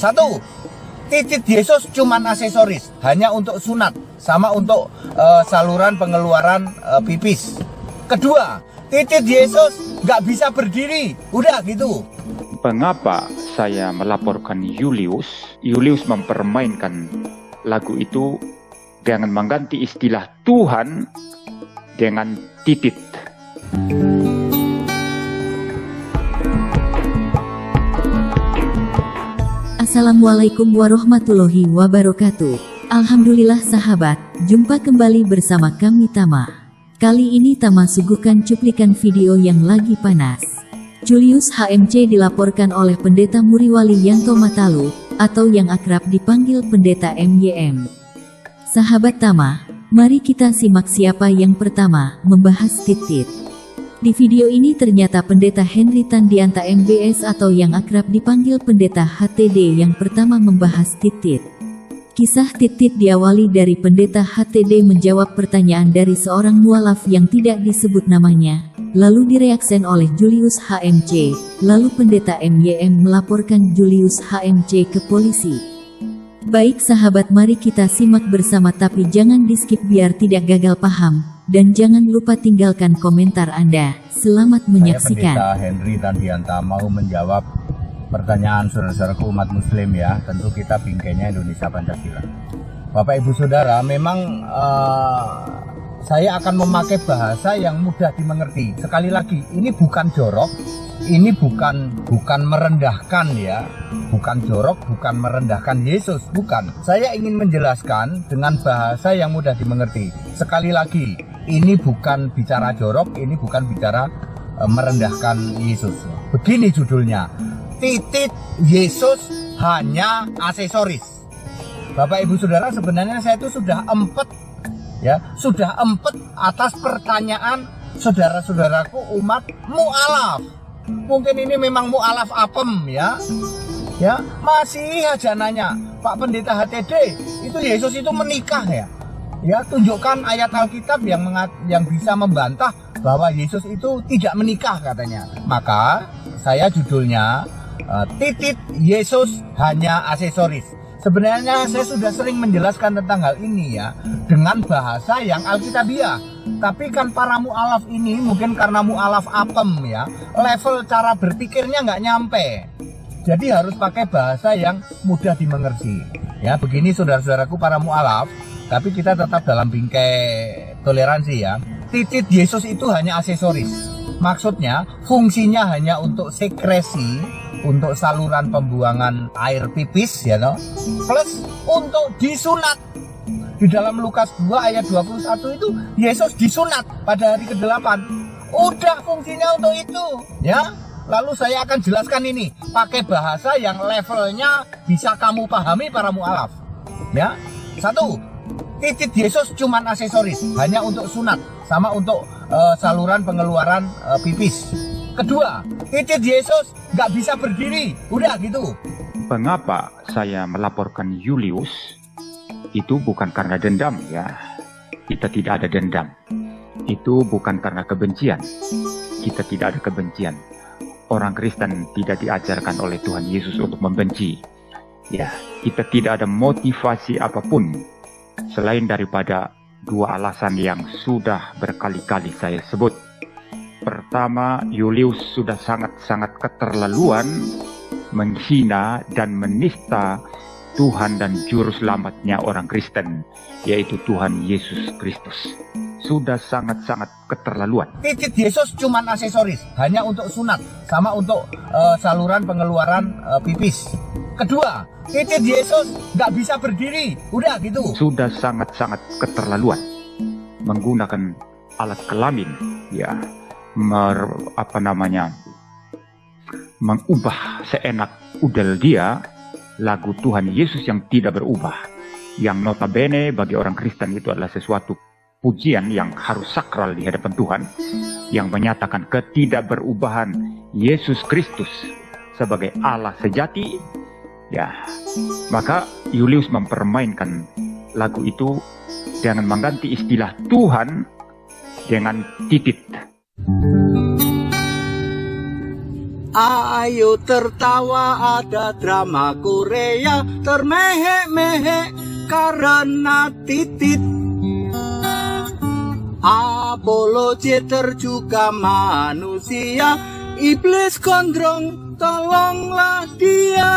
Satu, titit Yesus cuman aksesoris, hanya untuk sunat, sama untuk saluran pengeluaran pipis. Kedua, titit Yesus nggak bisa berdiri, udah gitu. Mengapa saya melaporkan Julius? Julius mempermainkan lagu itu dengan mengganti istilah Tuhan dengan titit. Assalamualaikum warahmatullahi wabarakatuh. Alhamdulillah sahabat, jumpa kembali bersama kami Tama. Kali ini Tama suguhkan cuplikan video yang lagi panas. Julius HMC dilaporkan oleh Pendeta Muriwali Yanto Matalu, atau yang akrab dipanggil Pendeta MYM. Sahabat Tama, mari kita simak siapa yang pertama membahas titit. Di video ini ternyata Pendeta Henry Tandianta MBS atau yang akrab dipanggil Pendeta HTD yang pertama membahas titit. Kisah titit diawali dari Pendeta HTD menjawab pertanyaan dari seorang mualaf yang tidak disebut namanya, lalu direaksen oleh Julius HMC, lalu Pendeta MYM melaporkan Julius HMC ke polisi. Baik sahabat, mari kita simak bersama, tapi jangan di skip biar tidak gagal paham. Dan jangan lupa tinggalkan komentar Anda. Selamat menyaksikan. Saya Pendeta Henry Tandianta mau menjawab pertanyaan saudara-saudaraku umat muslim ya. Tentu kita bingkainya Indonesia Pancasila. Bapak Ibu Saudara, memang saya akan memakai bahasa yang mudah dimengerti. Sekali lagi, ini bukan jorok, ini bukan merendahkan ya. Bukan jorok, bukan merendahkan Yesus, bukan. Saya ingin menjelaskan dengan bahasa yang mudah dimengerti. Sekali lagi, ini bukan bicara jorok, ini bukan bicara merendahkan Yesus. Begini judulnya, titit Yesus hanya aksesoris. Bapak Ibu Saudara, sebenarnya saya itu sudah empet atas pertanyaan saudara-saudaraku umat mu'alaf. Mungkin ini memang mu'alaf apem ya, masih aja nanya, Pak Pendeta HTD, itu Yesus itu menikah ya? Ya, tunjukkan ayat Alkitab yang bisa membantah bahwa Yesus itu tidak menikah katanya. Maka saya judulnya titit Yesus hanya aksesoris. Sebenarnya saya sudah sering menjelaskan tentang hal ini ya, dengan bahasa yang alkitabiah. Tapi kan para mu'alaf ini mungkin karena mu'alaf apem ya, level cara berpikirnya nggak nyampe. Jadi harus pakai bahasa yang mudah dimengerti. Ya, begini saudara-saudaraku para mu'alaf, tapi kita tetap dalam bingkai toleransi ya. Titit Yesus itu hanya aksesoris. Maksudnya fungsinya hanya untuk sekresi, untuk saluran pembuangan air pipis ya no? Plus untuk disunat. Di dalam Lukas 2 ayat 21 itu Yesus disunat pada hari ke-8. Udah fungsinya untuk itu ya. Lalu saya akan jelaskan ini pakai bahasa yang levelnya bisa kamu pahami para mu'alaf ya. Satu, titit Yesus cuman aksesoris, hanya untuk sunat, sama untuk saluran pengeluaran pipis. Kedua, titit Yesus nggak bisa berdiri, udah gitu. Mengapa saya melaporkan Julius? Itu bukan karena dendam ya. Kita tidak ada dendam. Itu bukan karena kebencian. Kita tidak ada kebencian. Orang Kristen tidak diajarkan oleh Tuhan Yesus untuk membenci. Ya, kita tidak ada motivasi apapun selain daripada dua alasan yang sudah berkali-kali saya sebut. Pertama, Julius sudah sangat-sangat keterlaluan menghina dan menista Tuhan dan Juru Selamatnya orang Kristen, yaitu Tuhan Yesus Kristus. Sudah sangat-sangat keterlaluan. Titit Yesus cuman aksesoris, hanya untuk sunat, sama untuk saluran pengeluaran pipis. Kedua, titit Yesus nggak bisa berdiri, udah gitu. Sudah sangat-sangat keterlaluan menggunakan alat kelamin, ya, mengubah seenak udel dia lagu Tuhan Yesus yang tidak berubah, yang notabene bagi orang Kristen itu adalah sesuatu pujian yang harus sakral di hadapan Tuhan, yang menyatakan ketidakberubahan Yesus Kristus sebagai Allah sejati. Ya, maka Julius mempermainkan lagu itu dengan mengganti istilah Tuhan dengan titit. Ayo tertawa, ada drama Korea termehek-mehek karena titit. Apollo Jeter juga manusia, iblis gondrong, tolonglah dia.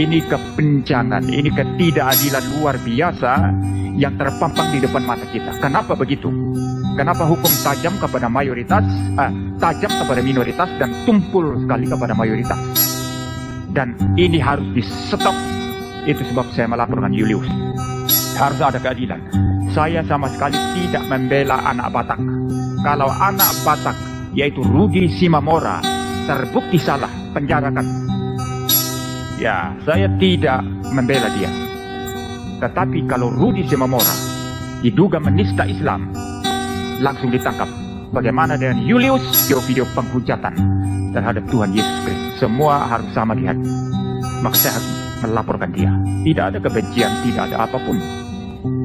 Ini kebencangan, ini ketidakadilan luar biasa yang terpampang di depan mata kita. Kenapa begitu? Kenapa hukum tajam kepada mayoritas, tajam kepada minoritas, dan tumpul sekali kepada mayoritas? Dan ini harus di-stop. Itu sebab saya melaporkan Julius. Harus ada keadilan. Saya sama sekali tidak membela anak Batak. Kalau anak Batak, yaitu Rudi Simamora, terbukti salah, penjarakan. Ya, saya tidak membela dia. Tetapi kalau Rudi Simamora diduga menista Islam, langsung ditangkap. Bagaimana dengan Julius? Video-video penghujatan terhadap Tuhan Yesus Kristus. Semua harus sama lihat. Maka saya harus melaporkan dia. Tidak ada kebencian, tidak ada apapun.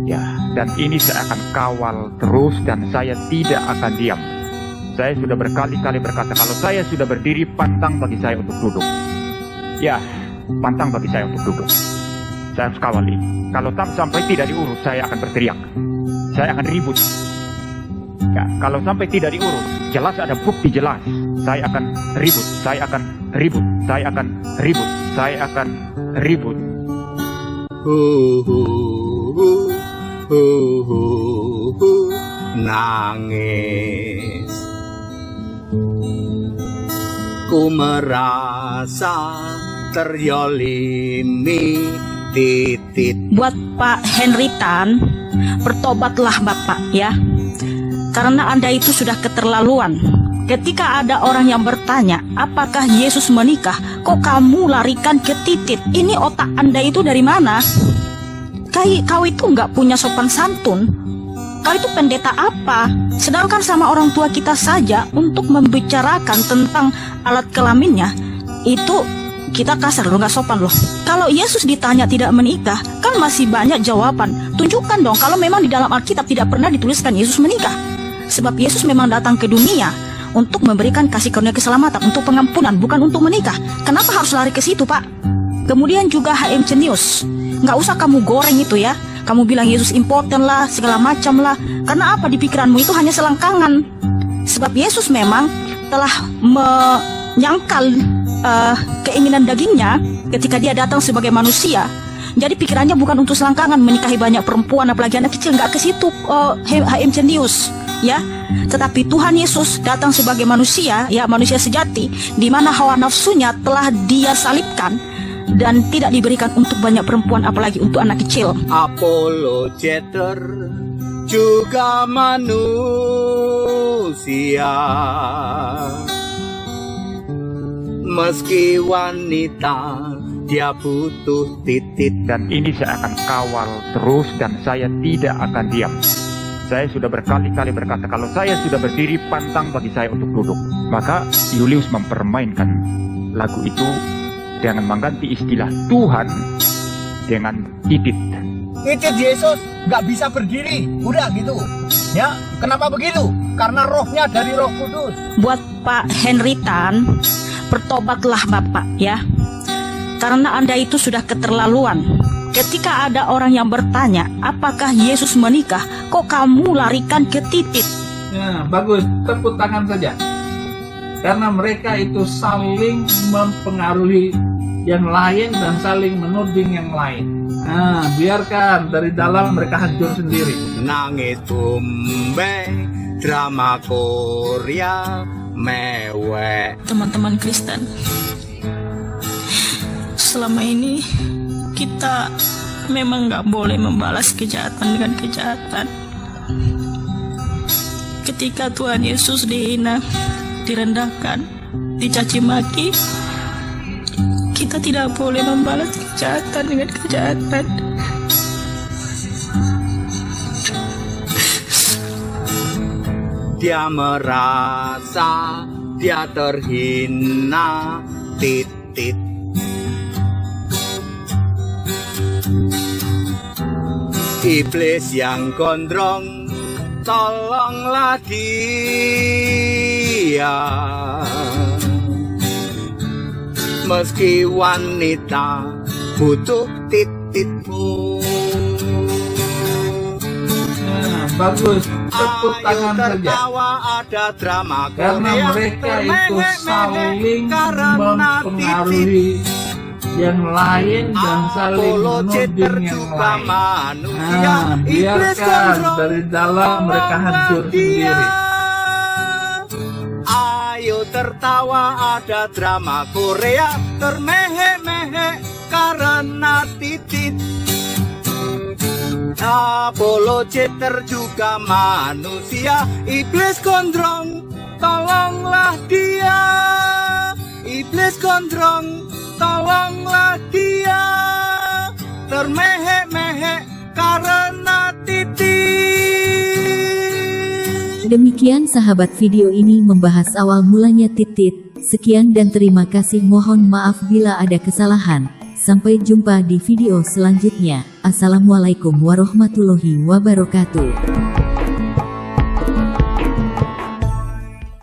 Ya, dan ini saya akan kawal terus dan saya tidak akan diam. Saya sudah berkali-kali berkata, kalau saya sudah berdiri, pantang bagi saya untuk duduk. Ya, pantang bagi saya untuk duduk. Saya harus kawal ini. Kalau sampai tidak diurus, saya akan berteriak. Saya akan ribut. Ya, kalau sampai tidak diurus, jelas ada bukti jelas, saya akan ribut, saya akan ribut, saya akan ribut, saya akan ribut. Nangis, ku merasa teryolimi titit. Buat Pak Henry Tan, bertobatlah Bapak ya. Karena Anda itu sudah keterlaluan. Ketika ada orang yang bertanya, apakah Yesus menikah? Kok kamu larikan ke titit? Ini otak Anda itu dari mana? Kau itu nggak punya sopan santun. Kau itu pendeta apa? Sedangkan sama orang tua kita saja untuk membicarakan tentang alat kelaminnya, itu kita kasar loh, nggak sopan loh. Kalau Yesus ditanya tidak menikah, kan masih banyak jawaban. Tunjukkan dong kalau memang di dalam Alkitab tidak pernah dituliskan Yesus menikah. Sebab Yesus memang datang ke dunia untuk memberikan kasih karunia keselamatan, untuk pengampunan, bukan untuk menikah. Kenapa harus lari ke situ, Pak? Kemudian juga H.M. Cenius, nggak usah kamu goreng itu ya. Kamu bilang Yesus impoten lah, segala macam lah. Karena apa? Di pikiranmu itu hanya selangkangan. Sebab Yesus memang telah menyangkal keinginan dagingnya ketika dia datang sebagai manusia. Jadi pikirannya bukan untuk selangkangan, menikahi banyak perempuan, apalagi anak kecil, nggak ke situ H.M. Cenius. Ya, tetapi Tuhan Yesus datang sebagai manusia, ya manusia sejati, di mana hawa nafsunya telah dia salibkan dan tidak diberikan untuk banyak perempuan, apalagi untuk anak kecil. Apollo Jeter juga manusia, meski wanita dia butuh titit. Dan ini saya akan kawal terus dan saya tidak akan diam. Saya sudah berkali-kali berkata, kalau saya sudah berdiri, pantang bagi saya untuk duduk. Maka Julius mempermainkan lagu itu dengan mengganti istilah Tuhan dengan titit. Titit Yesus nggak bisa berdiri, udah gitu. Ya, kenapa begitu? Karena rohnya dari Roh Kudus. Buat Pak Henry Tan, bertobatlah Bapak ya. Karena Anda itu sudah keterlaluan. Ketika ada orang yang bertanya, apakah Yesus menikah? Kok kamu larikan ke titit? Ya, bagus, tepuk tangan saja. Karena mereka itu saling mempengaruhi yang lain dan saling menuding yang lain. Nah, biarkan dari dalam mereka hancur sendiri. Nangis tumbe, drama Korea, mewek. Teman-teman Kristen, selama ini kita memang nggak boleh membalas kejahatan dengan kejahatan. Ketika Tuhan Yesus dihina, direndahkan, dicaci maki, kita tidak boleh membalas kejahatan dengan kejahatan. Dia merasa dia terhina, titit. Iblis yang gondrong, tolonglah dia. meski wanita butuh titipmu. Nah, bagus, tepuk tangan saja. Tertawa ada drama Karena Korea, mereka itu termehek-mehek saling karena mempengaruhi yang lain dan saling Apologet menuding yang terjubah lain. manusia, Nah, iblis biarkan gondrong dari dalam mereka hancur tolonglah dia. sendiri. Ayo tertawa ada drama Korea, termehek-mehek karena titit. Apologet terjuga manusia, iblis gondrong tolonglah dia. Iblis gondrong tolonglah dia, termehek-mehek karena titit. Demikian sahabat, video ini membahas awal mulanya titit. Sekian dan terima kasih, mohon maaf bila ada kesalahan. Sampai jumpa di video selanjutnya. Assalamualaikum warahmatullahi wabarakatuh.